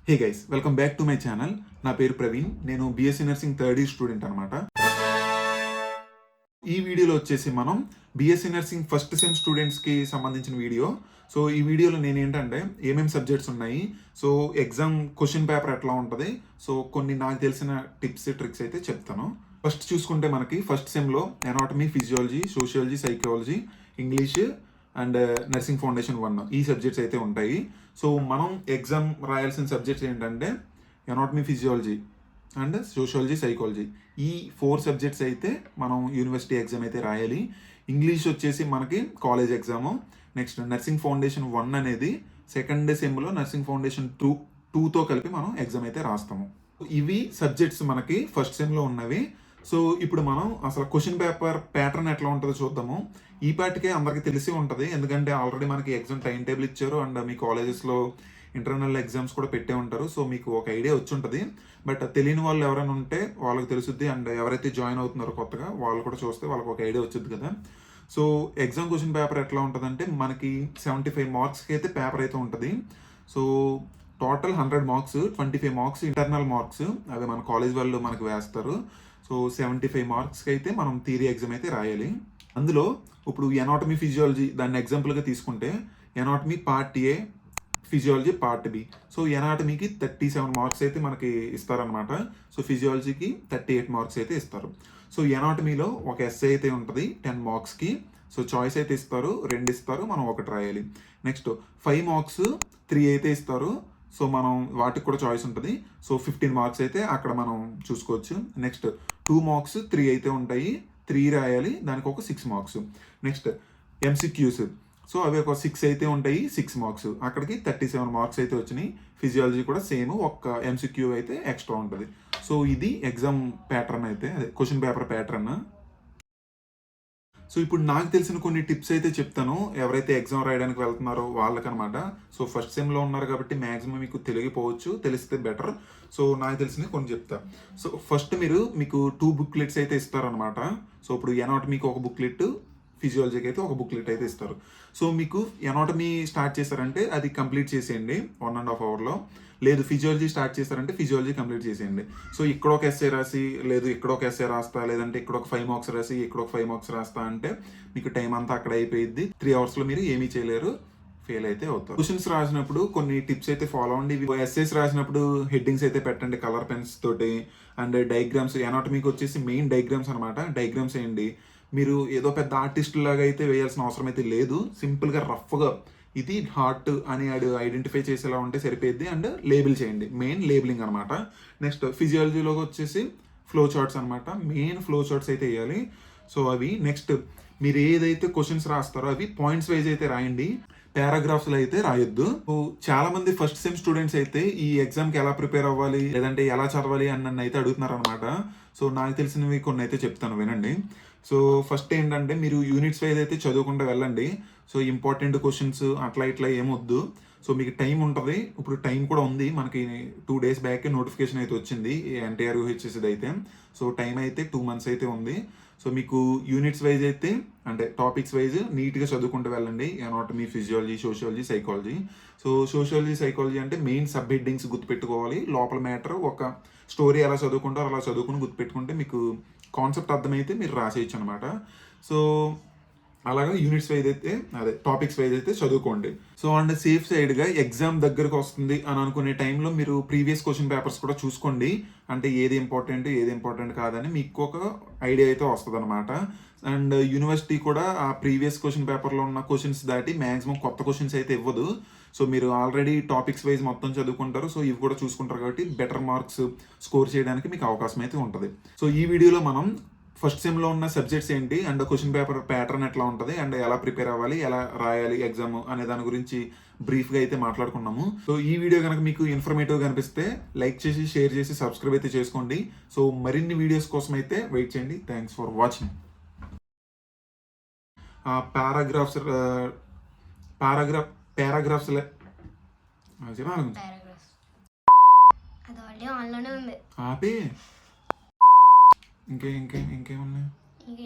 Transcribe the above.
Hey guys, welcome back to my channel. నా పేరు ప్రవీణ్. నేను BSc nursing third year student అనమాట. ఈ వీడియోలో వచ్చేసి మనం బీఎస్సీ నర్సింగ్ ఫస్ట్ సెమ్ స్టూడెంట్స్కి సంబంధించిన వీడియో. సో ఈ వీడియోలో నేను ఏంటంటే ఏమేమి సబ్జెక్ట్స్ ఉన్నాయి, సో ఎగ్జామ్ క్వశ్చన్ పేపర్ ఎట్లా ఉంటుంది, సో కొన్ని నాకు తెలిసిన టిప్స్ ట్రిక్స్ అయితే చెప్తాను. ఫస్ట్ చూసుకుంటే మనకి ఫస్ట్ సెమ్లో anatomy, physiology, sociology, psychology, English and nursing foundation 1 ఈ సబ్జెక్ట్స్ అయితే ఉంటాయి. సో మనం ఎగ్జామ్ రాయాల్సిన సబ్జెక్ట్స్ ఏంటంటే anatomy, physiology and sociology, psychology. ఈ 4 సబ్జెక్ట్స్ అయితే మనం యూనివర్సిటీ ఎగ్జామ్ అయితే రాయాలి. ఇంగ్లీష్ వచ్చేసి మనకి college exam. Next nursing foundation 1 అనేది సెకండ్ సెమ్లో నర్సింగ్ ఫౌండేషన్ 2తో కలిపి మనం ఎగ్జామ్ అయితే రాస్తాము. ఇవి సబ్జెక్ట్స్ మనకి ఫస్ట్ సెమ్లో ఉన్నవి. సో ఇప్పుడు మనం అసలు క్వశ్చన్ పేపర్ ప్యాటర్న్ ఎట్లా ఉంటుందో చూద్దాము. ఈ పాటికే అందరికీ తెలిసి ఉంటుంది, ఎందుకంటే ఆల్రెడీ మనకి ఎగ్జామ్ టైం టేబుల్ ఇచ్చారు అండ్ మీ కాలేజెస్లో ఇంటర్నల్ ఎగ్జామ్స్ కూడా పెట్టే ఉంటారు. సో మీకు ఒక ఐడియా వచ్చి ఉంటుంది. బట్ తెలియని వాళ్ళు ఎవరైనా ఉంటే వాళ్ళకి తెలుసుద్ది, అండ్ ఎవరైతే జాయిన్ అవుతున్నారో కొత్తగా వాళ్ళు కూడా చూస్తే వాళ్ళకి ఒక ఐడియా వచ్చింది కదా. సో ఎగ్జామ్ క్వశ్చన్ పేపర్ ఎట్లా ఉంటుందంటే మనకి 75 మార్క్స్కి అయితే పేపర్ అయితే ఉంటుంది. So total 100 marks, 25 marks internal marks, అవి మన కాలేజ్ వాళ్ళు మనకు వేస్తారు. సో 75 మార్క్స్కి అయితే మనం థియరీ ఎగ్జామ్ అయితే రాయాలి. అందులో ఇప్పుడు ఎనాటమీ, ఫిజియాలజీ దాన్ని ఎగ్జాంపుల్గా తీసుకుంటే anatomy part A, physiology part B. So ఎనాటమీకి 37 మార్క్స్ అయితే మనకి ఇస్తారనమాట. సో ఫిజియాలజీకి 38 మార్క్స్ అయితే ఇస్తారు. సో ఎనాటమీలో ఒక ఎస్ఏ అయితే ఉంటుంది 10 మార్క్స్కి. సో చాయిస్ అయితే ఇస్తారు, 2 ఇస్తారు, మనం 1 రాయాలి. నెక్స్ట్ 5 మార్క్స్ 3 అయితే ఇస్తారు. సో మనం వాటికి కూడా చాయిస్ ఉంటుంది. సో 15 మార్క్స్ అయితే అక్కడ మనం చూసుకోవచ్చు. నెక్స్ట్ 2 మార్క్స్ 3 అయితే ఉంటాయి, 3 రాయాలి, దానికి ఒక 6 మార్క్స్. నెక్స్ట్ ఎంసీక్యూస్, సో అవి ఒక 6 అయితే ఉంటాయి, 6 మార్క్స్. అక్కడికి 37 మార్క్స్ అయితే వచ్చినాయి. ఫిజియాలజీ కూడా సేమ్, ఒక్క ఎంసీక్యూ అయితే ఎక్స్ట్రా ఉంటుంది. సో ఇది ఎగ్జామ్ ప్యాటర్న్ అయితే, అదే క్వశ్చన్ పేపర్ ప్యాటర్న్. సో ఇప్పుడు నాకు తెలిసిన కొన్ని టిప్స్ అయితే చెప్తాను, ఎవరైతే ఎగ్జామ్ రాయడానికి వెళ్తున్నారో వాళ్ళకనమాట. సో ఫస్ట్ సెమ్లో ఉన్నారు కాబట్టి మ్యాక్సిమం మీకు తెలియకపోవచ్చు, తెలిస్తే బెటర్. సో నాకు తెలిసినవి కొన్ని చెప్తా. సో ఫస్ట్ మీకు 2 బుక్లెట్స్ అయితే ఇస్తారనమాట. సో ఇప్పుడు ఎనాటమీకి ఒక బుక్లెట్, ఫిజియాలజీకి అయితే ఒక బుక్లెట్ అయితే ఇస్తారు. సో మీకు ఎనాటమీ స్టార్ట్ చేశారంటే అది కంప్లీట్ చేసేయండి 1.5 అవర్లో. లేదు ఫిజియాలజీ స్టార్ట్ చేశారంటే ఫిజియాలజీ కంప్లీట్ చేసేయండి. సో ఇక్కడ ఒక ఎస్ఏ రాసి, లేదు ఇక్కడ ఒక ఎస్ఏ రాస్తా, లేదంటే ఇక్కడ ఒక 5 మార్క్స్ రాసి ఇక్కడ ఒక 5 మార్క్స్ రాస్తా అంటే మీకు టైం అంతా అక్కడ అయిపోయింది. 3 అవర్స్లో మీరు ఏమీ చేయలేరు, ఫెయిల్ అయితే అవుతారు. క్వశ్చన్స్ రాసినప్పుడు కొన్ని టిప్స్ అయితే ఫాలో అవ్వండి. ఎస్ఏస్ రాసినప్పుడు హెడ్డింగ్స్ అయితే పెట్టండి కలర్ పెన్స్ తోటి. అండ్ డయాగ్రామ్స్, ఎనాటమీకి వచ్చేసి మెయిన్ డయాగ్రామ్స్ అనమాట. డయాగ్రామ్స్ వేయండి. మీరు ఏదో పెద్ద ఆర్టిస్ట్ లాగా అయితే వేయాల్సిన అవసరం అయితే లేదు. సింపుల్గా రఫ్గా ఇది హార్ట్ అని ఐడెంటిఫై చేసేలా ఉంటే సరిపోద్ది. అండ్ లేబుల్ చేయండి, మెయిన్ లేబులింగ్ అనమాట. నెక్స్ట్ ఫిజియాలజీలో వచ్చేసి ఫ్లో చార్ట్స్ అనమాట. మెయిన్ ఫ్లో చార్ట్స్ అయితే వేయాలి. సో అవి నెక్స్ట్ మీరు ఏదైతే క్వశ్చన్స్ రాస్తారో అవి పాయింట్స్ వైజ్ అయితే రాయండి, పారాగ్రాఫ్స్లో అయితే రాయొద్దు. చాలా మంది ఫస్ట్ సెమ్ స్టూడెంట్స్ అయితే ఈ ఎగ్జామ్కి ఎలా ప్రిపేర్ అవ్వాలి, లేదంటే ఎలా చదవాలి అని నన్ను అయితే అడుగుతున్నారు అనమాట. సో నాకు తెలిసినవి కొన్ని అయితే చెప్తాను, వినండి. సో ఫస్ట్ ఏంటంటే మీరు యూనిట్స్ వైజ్ అయితే చదువుకుంటూ వెళ్ళండి. సో ఇంపార్టెంట్ క్వశ్చన్స్ అట్లా ఇట్లా ఏమొద్దు. సో మీకు టైం ఉంటుంది, ఇప్పుడు టైం కూడా ఉంది. మనకి 2 డేస్ బ్యాక్ నోటిఫికేషన్ అయితే వచ్చింది ఎన్టీఆర్ యూహెచ్ఎస్ది అయితే. సో టైం అయితే 2 మంత్స్ అయితే ఉంది. సో మీకు యూనిట్స్ వైజ్ అయితే అంటే టాపిక్స్ వైజ్ నీట్గా చదువుకుంటూ వెళ్ళండి. Anatomy, physiology, sociology, psychology. So sociology, psychology అంటే మెయిన్ సబ్ హెడ్డింగ్స్ గుర్తుపెట్టుకోవాలి. లోపల మ్యాటర్ ఒక స్టోరీ ఎలా చదువుకుంటారో అలా చదువుకుని గుర్తుపెట్టుకుంటే మీకు కాన్సెప్ట్ అర్థమైతే మీరు రాసేయచ్చు అనమాట. సో అలాగే యూనిట్స్ వైజ్ అయితే అదే టాపిక్స్ వైజ్ అయితే చదువుకోండి. సో అండ్ సేఫ్ సైడ్గా ఎగ్జామ్ దగ్గరకు వస్తుంది అని అనుకునే టైంలో మీరు ప్రీవియస్ క్వశ్చన్ పేపర్స్ కూడా చూసుకోండి. అంటే ఏది ఇంపార్టెంట్ కాదని మీకు ఒక ఐడియా అయితే వస్తుంది అనమాట. అండ్ యూనివర్సిటీ కూడా ఆ ప్రీవియస్ క్వశ్చన్ పేపర్లో ఉన్న క్వశ్చన్స్ దాటి మ్యాక్సిమం కొత్త క్వశ్చన్స్ అయితే ఇవ్వదు. సో మీరు ఆల్రెడీ టాపిక్స్ వైజ్ మొత్తం చదువుకుంటారు. సో ఇవి కూడా చూసుకుంటారు కాబట్టి బెటర్ మార్క్స్ స్కోర్ చేయడానికి మీకు అవకాశం అయితే ఉంటుంది. సో ఈ వీడియోలో మనం ఫస్ట్ సెమ్లో ఉన్న సబ్జెక్ట్స్ ఏంటి, అండ్ క్వశ్చన్ పేపర్ ప్యాటర్న్ ఎట్లా ఉంటుంది, అండ్ ఎలా ప్రిపేర్ అవ్వాలి, ఎలా రాయాలి ఎగ్జామ్ అనే దాని గురించి బ్రీఫ్గా అయితే మాట్లాడుకున్నాము. సో ఈ వీడియో కనుక మీకు ఇన్ఫర్మేటివ్గా అనిపిస్తే లైక్ చేసి, షేర్ చేసి, సబ్స్క్రైబ్ అయితే చేసుకోండి. సో మరిన్ని వీడియోస్ కోసం అయితే వెయిట్ చేయండి. Thanks for watching. పారాగ్రాఫ్స్ ఆపే ఇంకేమున్నాయి.